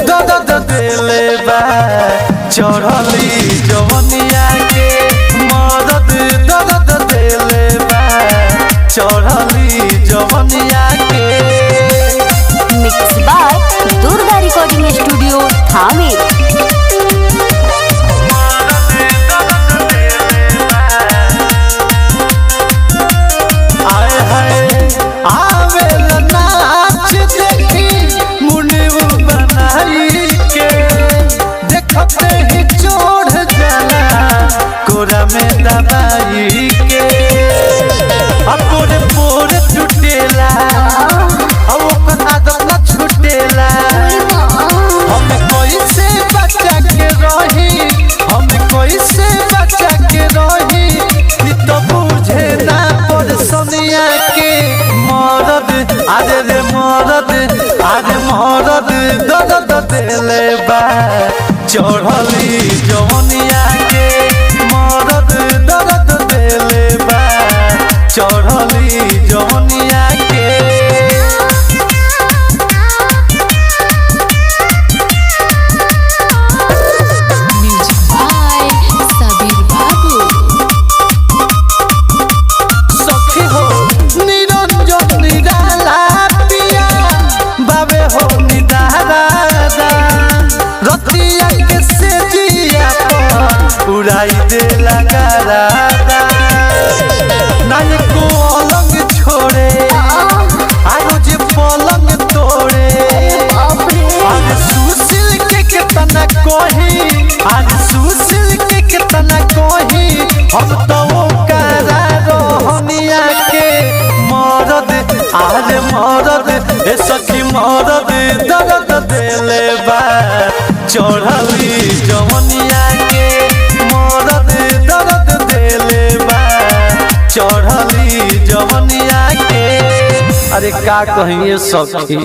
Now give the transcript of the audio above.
दर्द दिले बा चढ़ली जवनिया के मरद दर्द दिले बा चढ़ली जवनिया के। Mix by Durga recording studio Thawe. में दबाई के अपोरे पोरे टूटेला अब ओकर आदत न छूटेला। हम कैसे बचा के रही हम कैसे बचा के रही ई तो बुझे ना पर सोनिया के मरद अरे रे मरद अरे मरद दर्द दिले बा चढ़ली जवनिया के मरद दर्द दिले बा चढ़ली जवनिया के। म्यूजिक बाय सबीर बाबू। सखी हो निरंजन निराला पिया बाबे हो निदारा रतिया के से जिया पर उड़ाई दे लगा नाय को अलग छोड़े आरो जे पलंग तोड़े। अरे सुशील के कितना कोही अरे सुशील के कितना कोही हम तो करा रोहनिया के मरद अरे मरद ए सखी मरद दर्द दिले बा चढ़ली जवनिया के मरद दर्द दिले बा चढ़ली जवनिया के। अरे का कहिए सखी।